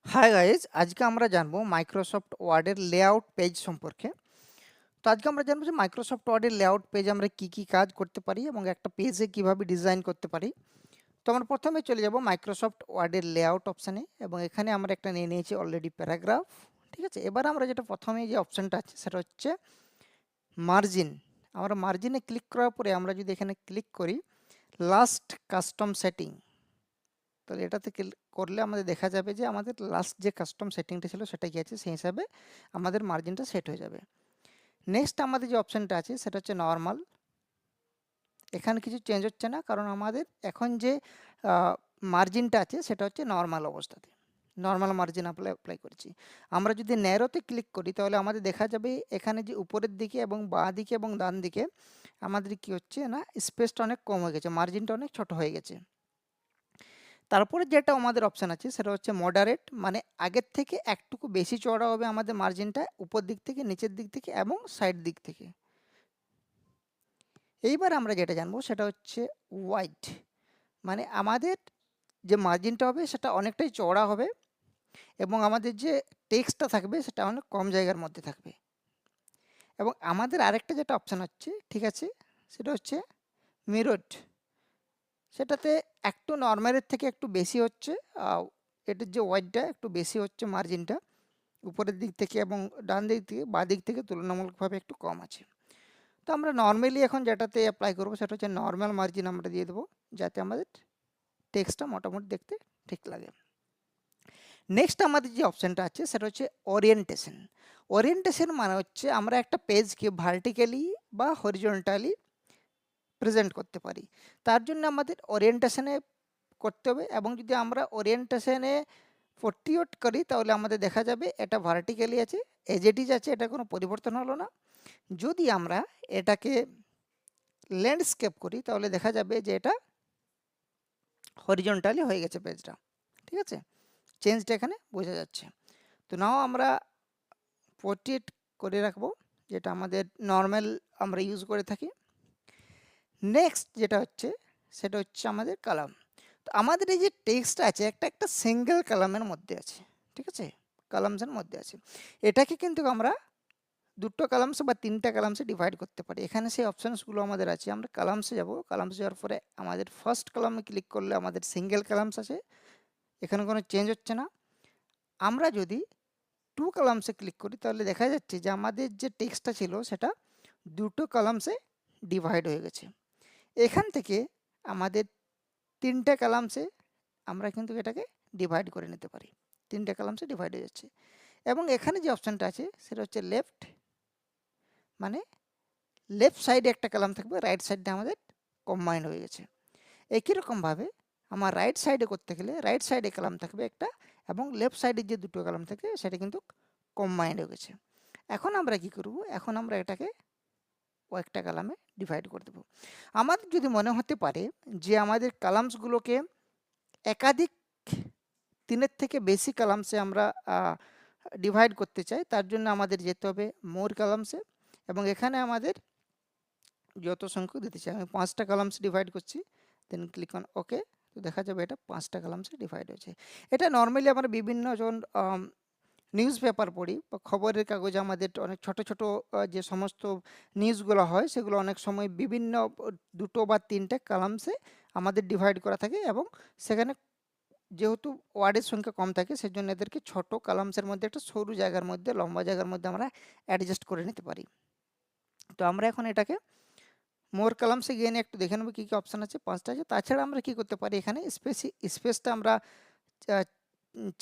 Hi guys, আজকে আমরা জানবো মাইক্রোসফট ওয়ার্ডের লেআউট পেজ সম্পর্কে। তো আজকে আমরা জানবো যে মাইক্রোসফট ওয়ার্ডের লেআউট পেজ আমরা কি কাজ করতে পারি এবং একটা পেজে কিভাবে ডিজাইন করতে পারি। তো আমরা প্রথমে চলে যাব মাইক্রোসফট ওয়ার্ডের লেআউট অপশানে এবং এখানে আমরা একটা নিয়ে নিয়েছি অলরেডি প্যারাগ্রাফ। ঠিক আছে, এবার আমরা যেটা প্রথমে যে অপশানটা আছে সেটা হচ্ছে মার্জিন। আমরা মার্জিনে ক্লিক করার পরে আমরা যদি এখানে ক্লিক করি লাস্ট কাস্টম সেটিং, তাহলে এটাতে করলে আমাদের দেখা যাবে যে আমাদের লাস্ট যে কাস্টম সেটিংটা ছিল সেটা কি আছে, সেই হিসাবে আমাদের মার্জিনটা সেট হয়ে যাবে। নেক্সট আমাদের যে অপশানটা আছে সেটা হচ্ছে নর্মাল। এখানে কিছু চেঞ্জ হচ্ছে না, কারণ আমাদের এখন যে মার্জিনটা আছে সেটা হচ্ছে নর্মাল অবস্থাতে, নর্মাল মার্জিন অ্যাপ্লাই করেছি। আমরা যদি ন্যারোতে ক্লিক করি তাহলে আমাদের দেখা যাবে এখানে যে উপরের দিকে এবং বাঁ দিকে এবং ডান দিকে আমাদের কি হচ্ছে না, স্পেসটা অনেক কম হয়ে গেছে, মার্জিনটা অনেক ছোট হয়ে গেছে। তারপরে যেটা আমাদের অপশান আছে সেটা হচ্ছে মডারেট, মানে আগের থেকে একটুকু বেশি চওড়া হবে আমাদের মার্জিনটা, উপর দিক থেকে, নিচের দিক থেকে এবং সাইড দিক থেকে। এইবার আমরা যেটা জানবো সেটা হচ্ছে ওয়াইড, মানে আমাদের যে মার্জিনটা হবে সেটা অনেকটাই চওড়া হবে এবং আমাদের যে টেক্সটটা থাকবে সেটা অনেক কম জায়গার মধ্যে থাকবে। এবং আমাদের আরেকটা যেটা অপশান হচ্ছে, ঠিক আছে, সেটা হচ্ছে মিররড। সেটাতে একটু নর্মালের থেকে একটু বেশি হচ্ছে, এটার যে ওয়াইডটা একটু বেশি হচ্ছে মার্জিনটা, উপরের দিক থেকে এবং ডান দিক থেকে বাঁ দিক থেকে তুলনামূলকভাবে একটু কম আছে। তো আমরা নর্মালি এখন যেটাতে অ্যাপ্লাই করবো সেটা হচ্ছে নর্মাল মার্জিন আমরা দিয়ে দেবো, যাতে আমাদের টেক্সটটা মোটামুটি দেখতে ঠিক লাগে। নেক্সট আমাদের যে অপশানটা আছে সেটা হচ্ছে ওরিয়েন্টেশন। ওরিয়েন্টেশন মানে হচ্ছে আমরা একটা পেজকে ভার্টিক্যালি বা হরিজন্টালি প্রেজেন্ট করতে পারি, তার জন্য আমাদের ওরিয়েন্টেশনে করতে হবে। এবং যদি আমরা ওরিয়েন্টেশনে 48 করি তাহলে আমাদের দেখা যাবে এটা ভার্টিক্যালি আছে, এজ ইট ইজ আছে, এটা কোনো পরিবর্তন হলো না। যদি আমরা এটাকে ল্যান্ডস্কেপ করি তাহলে দেখা যাবে যে এটা হরিজন্টালি হয়ে গেছে পেজটা। ঠিক আছে, চেঞ্জটা এখানে বোঝা যাচ্ছে। তো নাও আমরা 48 করে রাখবো, যেটা আমাদের নর্মাল আমরা ইউজ করে থাকি। নেক্সট যেটা হচ্ছে সেটা হচ্ছে আমাদের কালাম। তো আমাদের এই যে টেক্সট আছে একটা একটা সিঙ্গেল কালামের মধ্যে আছে, ঠিক আছে, কালামসের মধ্যে আছে। এটাকে কিন্তু আমরা দুটো কালামস বা তিনটা কালামসে ডিভাইড করতে পারি। এখানে সেই অপশানসগুলো আমাদের আছে। আমরা কালামসে যাব, কালামসে যাওয়ার পরে আমাদের ফার্স্ট কালামে ক্লিক করলে আমাদের সিঙ্গেল কালামস আছে, এখানে কোনো চেঞ্জ হচ্ছে না। আমরা যদি টু কালামসে ক্লিক করি তাহলে দেখা যাচ্ছে যে আমাদের যে টেক্সটটা ছিল সেটা দুটো কালামসে ডিভাইড হয়ে গেছে। এখান থেকে আমাদের তিনটে কালামসে আমরা কিন্তু এটাকে ডিভাইড করে নিতে পারি, তিনটে কালামসে ডিভাইড হয়ে যাচ্ছে। এবং এখানে যে অপশানটা আছে সেটা হচ্ছে লেফট, মানে লেফট সাইডে একটা কালাম থাকবে, রাইট সাইডটা আমাদের কম্বাইন্ড হয়ে গেছে। একই রকমভাবে আমার রাইট সাইডে করতে গেলে রাইট সাইডে কালাম থাকবে একটা এবং লেফট সাইডে যে দুটো কালাম থাকে সেটা কিন্তু কম্বাইন্ড হয়ে গেছে। এখন আমরা কি করব, এখন আমরা এটাকে কয়েকটা কালামে ডিভাইড করে দেবো। আমাদের যদি মনে হতে পারে যে আমাদের কালামসগুলোকে একাধিক তিনের থেকে বেশি কালামসে আমরা ডিভাইড করতে চাই, তার জন্য আমাদের যেতে হবে মোর কালামসে এবং এখানে আমাদের যত সংখ্যক দিতে চাই, আমি 5টা কলামস ডিভাইড করছি, দেন ক্লিক অন ওকে। তো দেখা যাবে এটা 5টা কলামসে ডিভাইড হয়েছে। এটা নর্মালি আমরা বিভিন্ন যখন নিউজ পেপার পড়ি বা খবরের কাগজে আমাদের অনেক ছোট ছোট যে সমস্ত নিউজগুলো হয় সেগুলো অনেক সময় বিভিন্ন দুটো বা তিনটে কলামসে আমাদের ডিভাইড করা থাকে এবং সেখানে যেহেতু ওয়ার্ডের সংখ্যা কম থাকে সেজন্য এদেরকে ছোট কলামসের মধ্যে একটা সরু জায়গার মধ্যে, লম্বা জায়গার মধ্যে আমরা অ্যাডজাস্ট করে নিতে পারি। তো আমরা এখন এটাকে মোর কলামসে গিয়ে একটু দেখে নেবো কী কী অপশান আছে, 5টা আছে। তাছাড়া আমরা কি করতে পারি, এখানে স্পেসটা আমরা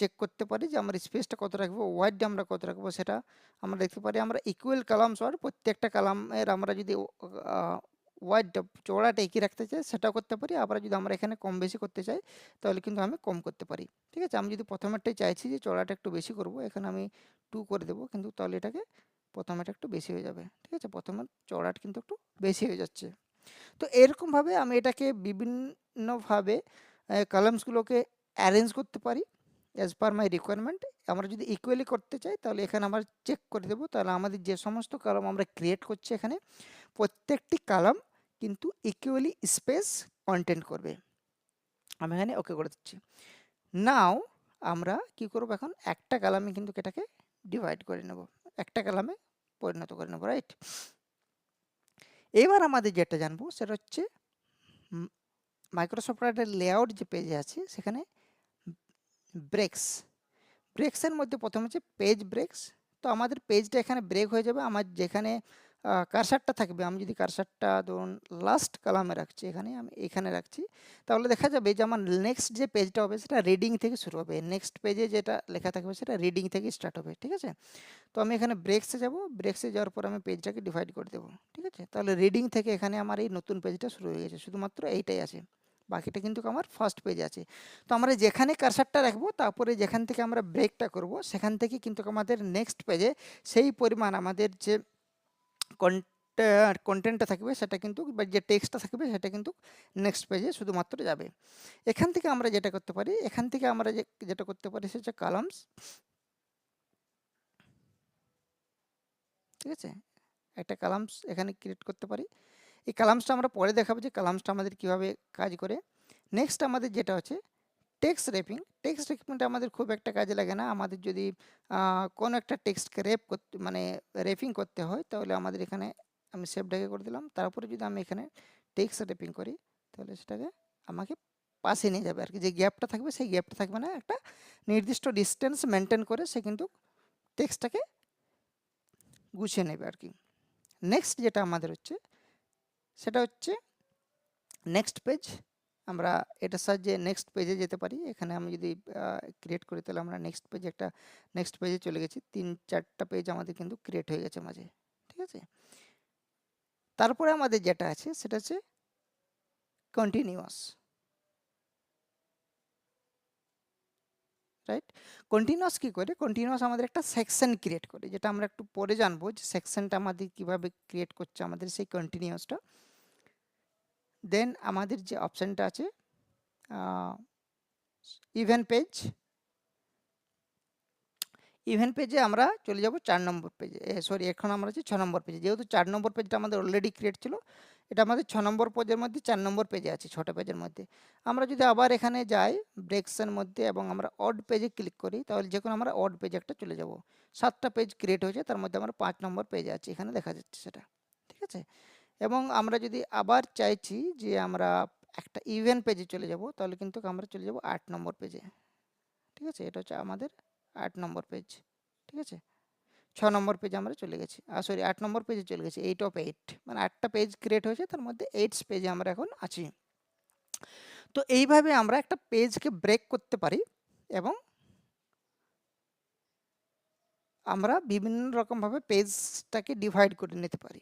চেক করতে পারি যে আমরা স্পেসটা কত রাখবো, ওয়াইডটা আমরা কত রাখবো, সেটা আমরা দেখতে পারি। আমরা ইকুয়াল কালামস ওয়ার্ড প্রত্যেকটা কালামের আমরা যদি ওয়াইডটা চওড়াটা একই রাখতে চাই সেটাও করতে পারি, আবার যদি আমরা এখানে কম বেশি করতে চাই তাহলে কিন্তু আমি কম করতে পারি। ঠিক আছে, আমি যদি প্রথমেরটাই চাইছি যে চওড়াটা একটু বেশি করব, এখানে আমি 2 করে দেবো, কিন্তু তাহলে এটাকে প্রথমেটা একটু বেশি হয়ে যাবে। ঠিক আছে, প্রথমে চওড়াটা কিন্তু একটু বেশি হয়ে যাচ্ছে। তো এরকমভাবে আমি এটাকে বিভিন্নভাবে কলামসগুলোকে অ্যারেঞ্জ করতে পারি অ্যাজ পার মাই রিকোয়ারমেন্ট। আমরা যদি ইকুয়ালি করতে চাই তাহলে এখানে আমরা চেক করে দেবো, তাহলে আমাদের যে সমস্ত কলাম আমরা ক্রিয়েট করছি এখানে প্রত্যেকটি কলাম কিন্তু ইকুয়ালি স্পেস কন্টেন্ট করবে। আমি এখানে ওকে করে দিচ্ছি। নাও আমরা কি করব, এখন একটা কলামে কিন্তু এটাকে ডিভাইড করে নেব, একটা কলামে পরিণত করে নেব, রাইট? এবার আমাদের যেটা জানবো সেটা হচ্ছে মাইক্রোসফট ওয়ার্ডের লেআউট যে পেজে আছে সেখানে ব্রেকস, ব্রেকসের মধ্যে প্রথম হচ্ছে পেজ ব্রেকস। তো আমাদের পেজটা এখানে ব্রেক হয়ে যাবে, আমার যেখানে কারসারটা থাকবে, আমি যদি কারসারটা ধরুন লাস্ট কলামে রাখছি, আমি এখানে রাখছি, তাহলে দেখা যাবে যে আমার নেক্সট যে পেজটা হবে সেটা রিডিং থেকে শুরু হবে, নেক্সট পেজে যেটা লেখা থাকবে সেটা রিডিং থেকে স্টার্ট হবে, ঠিক আছে? তো আমি এখানে ব্রেকসে যাব, ব্রেকসে যাওয়ার পর আমি পেজটাকে ডিভাইড করে দেবো, ঠিক আছে? তাহলে রিডিং থেকে এখানে আমার এই নতুন পেজটা শুরু হয়ে গেছে, শুধুমাত্র এইটাই আছে, বাকিটা কিন্তু আমার ফার্স্ট পেজে আছে। তো আমরা যেখানে কারসারটা রাখবো তারপরে যেখান থেকে আমরা ব্রেকটা করব সেখান থেকে কিন্তু আমাদের নেক্সট পেজে সেই পরিমাণ আমাদের যে কন্টেন্টটা থাকবে সেটা কিন্তু, বা যে টেক্সটটা থাকবে সেটা কিন্তু নেক্সট পেজে শুধুমাত্র যাবে। এখান থেকে আমরা যেটা করতে পারি, এখান থেকে আমরা যেটা করতে পারি সেটা হচ্ছে কলামস, ঠিক আছে? একটা কলামস এখানে ক্রিয়েট করতে পারি। এই কলামসটা আমরা পরে দেখাবো যে কলামসটা আমাদের কিভাবে কাজ করে। নেক্সট আমাদের যেটা হচ্ছে টেক্সট র্যাপিং। টেক্সট র্যাপিংটা আমাদের খুব একটা কাজে লাগে না, আমাদের যদি কোনো একটা টেক্সটকে র্যাপ করতে মানে র্যাপিং করতে হয় তাহলে আমাদের এখানে আমি সেভটাকে করে দিলাম, তারপরে যদি আমি এখানে টেক্সট র্যাপিং করি তাহলে সেটাকে আমাকে পাশে নিয়ে যাবে আর কি, যে গ্যাপটা থাকবে সেই গ্যাপটা থাকবে না, একটা নির্দিষ্ট ডিস্টেন্স মেনটেন করে সে কিন্তু টেক্সটটাকে গুছিয়ে নেবে আর কি। নেক্সট যেটা আমাদের হচ্ছে সেটা হচ্ছে নেক্সট পেজ। আমরা এটার সাহায্যে নেক্সট পেজে যেতে পারি, এখানে আমি যদি ক্রিয়েট করি তাহলে আমরা নেক্সট পেজে চলে গেছি, 3-4টা পেজ আমাদের কিন্তু ক্রিয়েট হয়ে গেছে মাঝে, ঠিক আছে? তারপরে আমাদের যেটা আছে সেটা হচ্ছে কন্টিনিউয়াস, রাইট? কন্টিনিউয়াস কি করে, কন্টিনিউয়াস আমাদের একটা সেকশন ক্রিয়েট করে, যেটা আমরা একটু পরে জানবো যে সেকশনটা আমাদের কিভাবে ক্রিয়েট করছে আমাদের সেই কন্টিনিউয়াসটা। দেন আমাদের যে অপশানটা আছে ইভেন্ট পেজ, ইভেন্ট পেজে আমরা চলে যাব 4 নম্বর পেজে, সরি এখন আমরা আছি 6 নম্বর পেজে, যেহেতু 4 নম্বর পেজটা আমাদের অলরেডি ক্রিয়েট ছিল, এটা আমাদের 6 নম্বর পেজের মধ্যে 4 নম্বর পেজে আছে, 6টা পেজের মধ্যে। আমরা যদি আবার এখানে যাই ব্রেকসের মধ্যে এবং আমরা অড পেজে ক্লিক করি তাহলে যে কোনো আমরা অড পেজে একটা চলে যাব, 7টা পেজ ক্রিয়েট হয়েছে, তার মধ্যে আমরা 5 নম্বর পেজে আছি, এখানে দেখা যাচ্ছে সেটা, ঠিক আছে? এবং আমরা যদি আবার চাইছি যে আমরা একটা ইভেন্ট পেজে চলে যাব তাহলে কিন্তু আমরা চলে যাব 8 নম্বর পেজে, ঠিক আছে? এটা হচ্ছে আমাদের 8 নম্বর পেজ, ঠিক আছে? 6 নম্বর পেজে আমরা চলে গেছি, সরি 8 নম্বর পেজে চলে গেছি, 8 অফ 8, মানে 8টা পেজ ক্রিয়েট হয়েছে, তার মধ্যে 8 পেজে আমরা এখন আছি। তো এইভাবে আমরা একটা পেজকে ব্রেক করতে পারি এবং আমরা বিভিন্ন রকমভাবে পেজটাকে ডিভাইড করে নিতে পারি।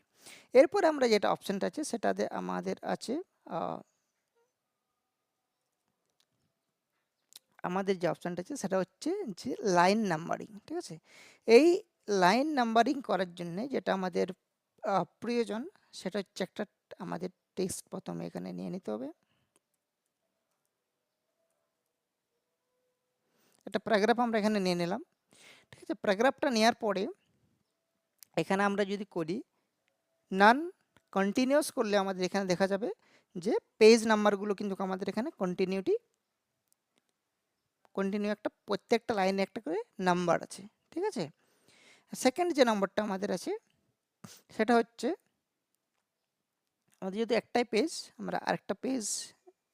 এরপরে আমরা যেটা অপশানটা আছে সেটাতে আমাদের আছে আমাদের যে অপশানটা আছে সেটা হচ্ছে যে লাইন নাম্বারিং, ঠিক আছে? এই লাইন নাম্বারিং করার জন্য যেটা আমাদের প্রয়োজন সেটা হচ্ছে একটা আমাদের টেক্সট প্রথমে এখানে নিয়ে নিতে হবে, একটা প্যারাগ্রাফ আমরা এখানে নিয়ে নিলাম, ঠিক আছে? প্যারাগ্রাফটা নেওয়ার পরে এখানে আমরা যদি করি নান কন্টিনিউয়াস করলে আমাদের এখানে দেখা যাবে যে পেজ নাম্বারগুলো কিন্তু আমাদের এখানে কন্টিনিউ একটা প্রত্যেকটা লাইনে একটা করে নাম্বার আছে, ঠিক আছে? সেকেন্ড যে নাম্বারটা আমাদের আছে সেটা হচ্ছে আমাদের যদি একটাই পেজ, আমরা আরেকটা পেজ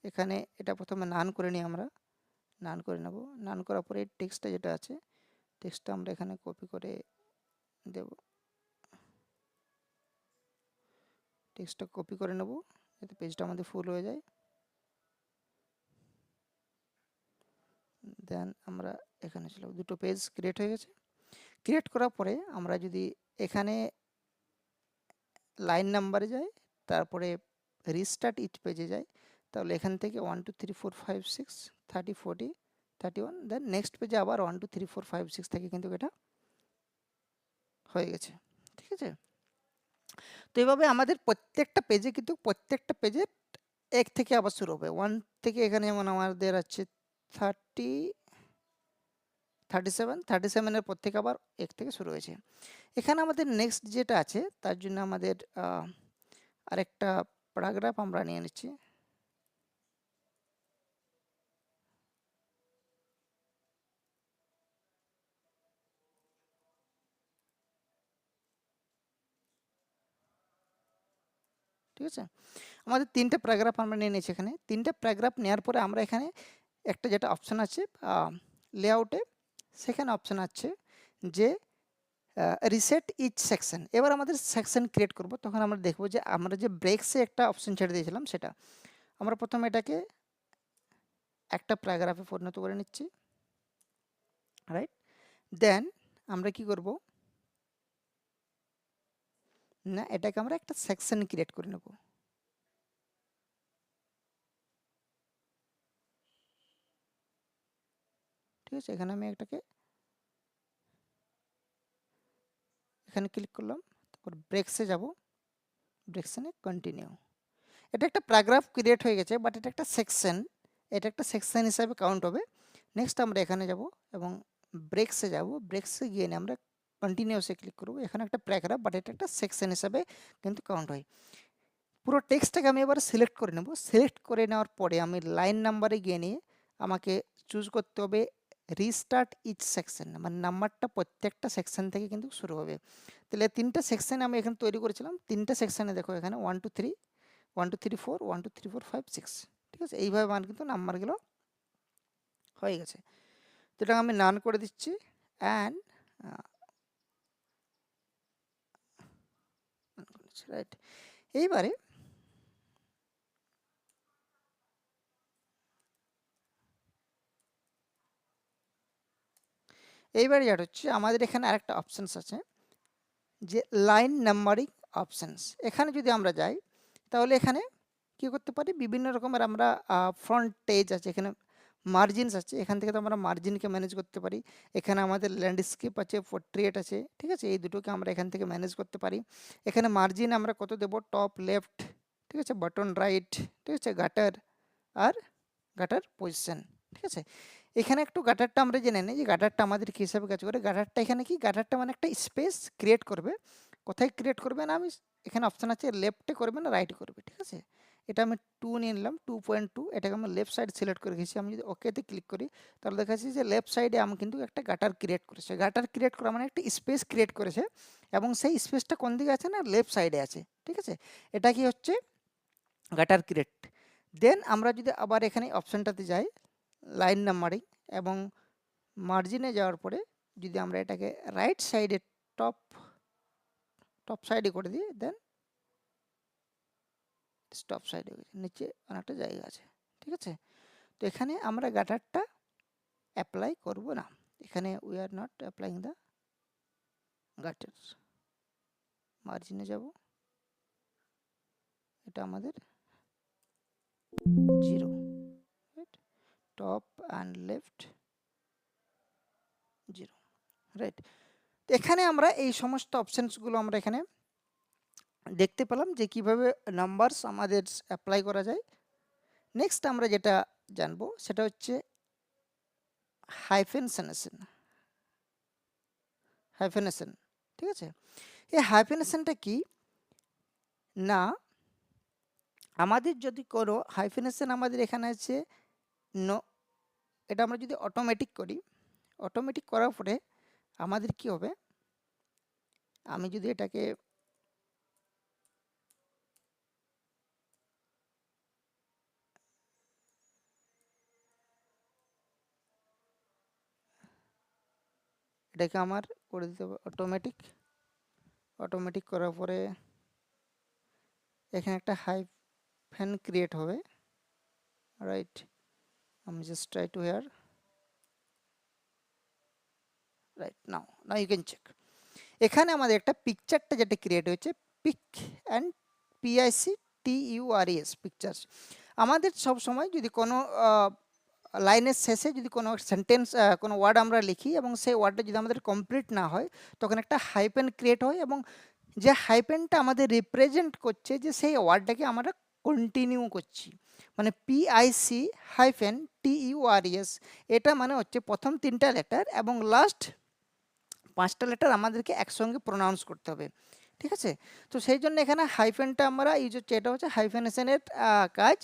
এখানে এটা প্রথমে নান করে নিই, আমরা নান করে নেব, নান করার পরে টেক্সটটা যেটা আছে টেক্সটটা আমরা এখানে কপি করে দেব, টেক্সটটা কপি করে নেব যাতে পেজটা আমাদের ফুল হয়ে যায়। দেন আমরা এখানে ছিল, দুটো পেজ ক্রিয়েট হয়ে গেছে। ক্রিয়েট করার পরে আমরা যদি এখানে লাইন নাম্বারে যাই, তারপরে রিস্টার্ট ইচ পেজে যাই, তাহলে এখান থেকে 1 2 3 4 5 6 30 40 31, দেন নেক্সট পেজে আবার 1 2 3 4 5 6 থেকে কিন্তু এটা হয়ে গেছে, ঠিক আছে? তো এইভাবে আমাদের প্রত্যেকটা পেজে কিন্তু প্রত্যেকটা পেজের এক থেকে আবার শুরু হবে, 1 থেকে এখানে যেমন আমাদের আছে 37 এর পর থেকে আবার এক থেকে শুরু হয়েছে। এখানে আমাদের নেক্সট যেটা আছে তার জন্য আমাদের আরেকটা প্যারাগ্রাফ আমরা নিয়ে নিচ্ছি, ঠিক আছে? আমাদের 3টে প্যারাগ্রাফ আমরা নিয়ে নিয়েছি এখানে। 3টে প্যারাগ্রাফ নেওয়ার পরে আমরা এখানে একটা যেটা অপশন আছে লেআউটে, সেখানে অপশন আছে যে রিসেট ইচ সেকশন। এবার আমাদের সেকশন ক্রিয়েট করব, তখন আমরা দেখব যে আমরা যে ব্রেকসে একটা অপশন ছেড়ে দিয়েছিলাম সেটা। আমরা প্রথমে এটাকে একটা প্যারাগ্রাফে পরিণত করে নিচ্ছি, রাইট? দেন আমরা কি করব না, এটাকে আমরা একটা সেকশন ক্রিয়েট করে নেব। ঠিক আছে, এখানে আমি এটাকে এখানে ক্লিক করলাম, তারপর ব্রেকসে যাব, ব্রেকশনে কন্টিনিউ। এটা একটা প্যারাগ্রাফ ক্রিয়েট হয়ে গেছে, বাট এটা একটা সেকশন, এটা একটা সেকশন হিসাবে কাউন্ট হবে। নেক্সট আমরা এখানে যাব এবং ব্রেকসে যাব, ব্রেকসে গিয়ে আমরা কন্টিনিউসে ক্লিক করব। এখানে একটা প্যারাগ্রাফ, বাট এটা একটা সেকশন হিসাবে কিন্তু কাউন্ট হয়। পুরো টেক্সটটাকে আমি এবার সিলেক্ট করে নেব। সিলেক্ট করে নেওয়ার পরে আমি লাইন নাম্বারে গিয়ে নিয়ে আমাকে চুজ করতে হবে রিস্টার্ট ইচ সেকশন, মানে নাম্বারটা প্রত্যেকটা সেকশন থেকে কিন্তু শুরু হবে। তাহলে 3টা সেকশন আমি এখানে তৈরি করেছিলাম, 3টে সেকশনে দেখো এখানে 1 2 3 1 2 3 4 1 2 3 4 5 6। ঠিক আছে, এইভাবে আমার কিন্তু নাম্বারগুলো হয়ে গেছে। তো এটা আমি নান করে দিচ্ছি অ্যান্ড রাইট। এইবারে যেটা হচ্ছে আমাদের এখানে আরেকটা অপশানস আছে যে লাইন নাম্বারিং অপশানস। এখানে যদি আমরা যাই তাহলে এখানে কি করতে পারি, বিভিন্ন রকমের আমরা ফ্রন্ট পেজ আছে, এখানে মার্জিনস আছে, এখান থেকে তো আমরা মার্জিনকে ম্যানেজ করতে পারি। এখানে আমাদের ল্যান্ডস্কেপ আছে, পোর্ট্রেট আছে, ঠিক আছে, এই দুটোকে আমরা এখান থেকে ম্যানেজ করতে পারি। এখানে মার্জিন আমরা কত দেব, টপ লেফট, ঠিক আছে, বাটন রাইট, ঠিক আছে, গাটার আর গাটার পজিশন। ঠিক আছে, এখানে একটু গাটারটা আমরা জেনে নিই যে গাটারটা আমাদের কী হিসাবে কাজ করে। গাটারটা এখানে কি, গাটারটা মানে একটা স্পেস ক্রিয়েট করবে। কোথায় ক্রিয়েট করবে না, আমি এখানে অপশান আছে লেফটে করবে না রাইটে করবে। ঠিক আছে, এটা আমি 2 নিয়ে নিলাম, 2.2, এটাকে আমি লেফট সাইড সিলেক্ট করে গেছি। আমি যদি ওকেতে ক্লিক করি তাহলে দেখা যাচ্ছে যে লেফট সাইডে আমি কিন্তু একটা গাটার ক্রিয়েট করেছে। গাটার ক্রিয়েট করা মানে একটা স্পেস ক্রিয়েট করেছে, এবং সেই স্পেসটা কোন দিকে আছে না, লেফট সাইডে আছে। ঠিক আছে, এটা কি হচ্ছে গাটার ক্রিয়েট। দেন আমরা যদি আবার এখানে অপশানটাতে যাই লাইন নাম্বারিং এবং মার্জিনে যাওয়ার পরে যদি আমরা এটাকে রাইট সাইডে টপ সাইডে করে দিই, দেন টপ সাইডে নিচে অনেকটা জায়গা আছে। ঠিক আছে, তো এখানে আমরা গাটারটা অ্যাপ্লাই করব না, এখানে we are not applying the gutter. মার্জিনে যাব, এটা আমাদের 0, right, top and left 0, right. এখানে আমরা এই সমস্ত অপশানসগুলো আমরা এখানে দেখতে পেলাম যে কিভাবে নাম্বারস আমাদের অ্যাপ্লাই করা যায়। নেক্সট আমরা যেটা জানবো সেটা হচ্ছে হাইফেনসেনেশন। হাইফেনেশন, ঠিক আছে, এই হাইফেনেশনটা কি না, আমাদের যদি কোনো হাইফেনেশন আমাদের এখানে আছে নো, এটা আমরা যদি অটোমেটিক করি, অটোমেটিক করার পরে আমাদের কি হবে, আমি যদি এটাকে আমার করে দিতে হবে অটোমেটিক। অটোমেটিক করার পরে এখানে একটা হাইফেন ক্রিয়েট হবে, রাইট। আমি just try to here, right, now you can check. এখানে আমাদের একটা পিকচারটা যেটা ক্রিয়েট হয়েছে, পিক অ্যান্ড PICTURES পিকচার্স। আমাদের সব সময় যদি কোনো লাইনের শেষে যদি কোনো সেন্টেন্স কোনো ওয়ার্ড আমরা লিখি এবং সেই ওয়ার্ডটা যদি আমাদের কমপ্লিট না হয় তখন একটা হাইপেন ক্রিয়েট হয়, এবং যে হাইপেনটা আমাদের রিপ্রেজেন্ট করছে যে সেই ওয়ার্ডটাকে আমরা কন্টিনিউ করছি। মানে PIC-TURES, এটা মানে হচ্ছে প্রথম 3টা লেটার এবং লাস্ট 5টা লেটার আমাদেরকে একসঙ্গে প্রোনাউন্স করতে হবে। ঠিক আছে, তো সেই জন্য এখানে হাইফেনটা আমরা ইউজ হচ্ছে, এটা হচ্ছে হাইফেনেশনের কাজ।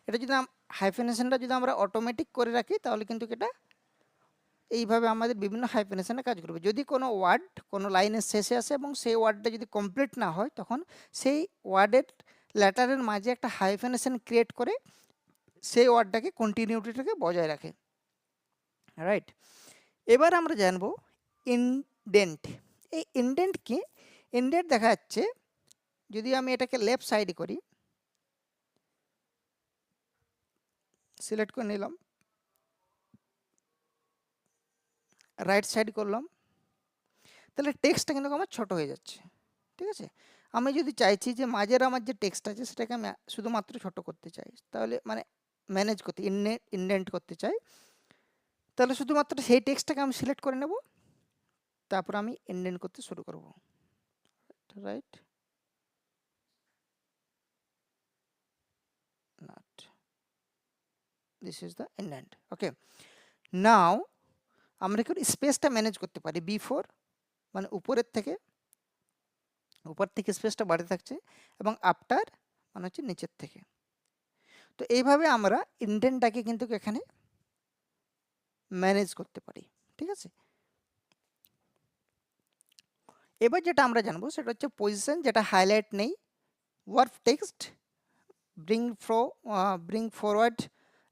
এটা যদি হাইফেনেশনটা যদি আমরা অটোমেটিক করে রাখি তাহলে কিন্তু এটা এইভাবে আমাদের বিভিন্ন হাইফেনেশনে কাজ করবে। যদি কোনো ওয়ার্ড কোনো লাইনের শেষে আসে এবং সেই ওয়ার্ডটা যদি কমপ্লিট না হয় তখন সেই ওয়ার্ডের লেটারের মাঝে একটা হাইফেনেশন ক্রিয়েট করে সেই ওয়ার্ডটাকে কন্টিনিউটিটাকে বজায় রাখে, রাইট। এবার আমরা জানবো ইনডেন্ট। এই ইনডেন্ট কি? ইনডেন্ট দেখা যাচ্ছে যদি আমি এটাকে লেফট সাইডে করি, সিলেক্ট করে নিলাম, রাইট সাইড করলাম, তাহলে টেক্সটটা কিন্তু আমার ছোট হয়ে যাচ্ছে, ঠিক আছে। আমি যদি চাইছি যে মাঝের আমার যে টেক্সট আছে সেটাকে আমি শুধুমাত্র ছোট করতে চাই, তাহলে মানে ম্যানেজ করতে ইনডেন্ট করতে চাই, তাহলে শুধুমাত্র সেই টেক্সটটাকে আমি সিলেক্ট করে নেব, তারপর আমি ইনডেন্ট করতে শুরু করব, right. not this is the indent, okay. now আমরা কি স্পেসটা ম্যানেজ করতে পারি, বিফোর মানে উপরের থেকে, উপর থেকে স্পেসটা বাড়তে থাকছে, এবং আফটার মানে হচ্ছে নিচের থেকে। তো এইভাবে আমরা ইনডেন্টটাকে কিন্তু এখানে ম্যানেজ করতে পারি, ঠিক আছে। এবার যেটা আমরা জানবো সেটা হচ্ছে পজিশন, যেটা হাইলাইট নেই, warp text, bring forward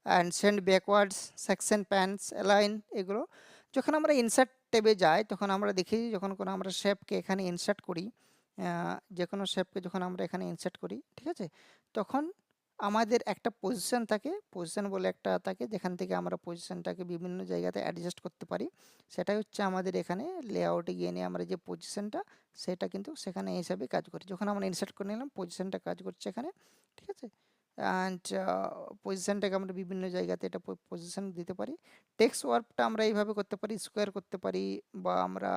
and send backwards, section pans, align, এগুলো যখন আমরা ইনসার্ট ট্যাবে যাই তখন আমরা দেখি যখন কোনো আমরা শেপকে এখানে ইনসার্ট করি, যে কোনো শেপকে যখন আমরা এখানে ইনসার্ট করি, ঠিক আছে, তখন আমাদের একটা পজিশন থাকে, পজিশন বলে একটা থাকে, যেখান থেকে আমরা পজিশনটাকে বিভিন্ন জায়গাতে অ্যাডজাস্ট করতে পারি। সেটাই হচ্ছে আমাদের এখানে লেআউটে গিয়ে নিয়ে আমরা যে পজিশনটা, সেটা কিন্তু সেখানে হিসাবে কাজ করি। যখন আমরা ইনসার্ট করে নিলাম পজিশনটা কাজ করছে এখানে, ঠিক আছে। অ্যান্ড পজিশনটাকে আমরা বিভিন্ন জায়গাতে এটা পজিশন দিতে পারি। টেক্সট ওয়ার্কটা আমরা এইভাবে করতে পারি, স্কোয়ার করতে পারি, বা আমরা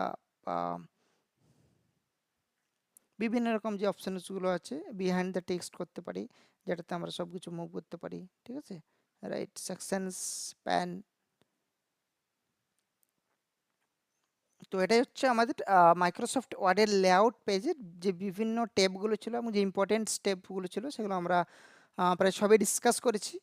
বিভিন্ন রকম যে অপশানসগুলো আছে বিহাইন্ড দ্য টেক্সট করতে পারি, যেটাতে আমরা সব কিছু মুভ করতে পারি, ঠিক আছে, রাইট। Sections, pan. তো এটাই হচ্ছে আমাদের মাইক্রোসফট ওয়ার্ডের লেআউট পেজের যে বিভিন্ন ট্যাবগুলো ছিল এবং যে ইম্পর্টেন্ট স্টেপগুলো ছিল সেগুলো আমরা প্রায় সবই ডিসকাস করেছি।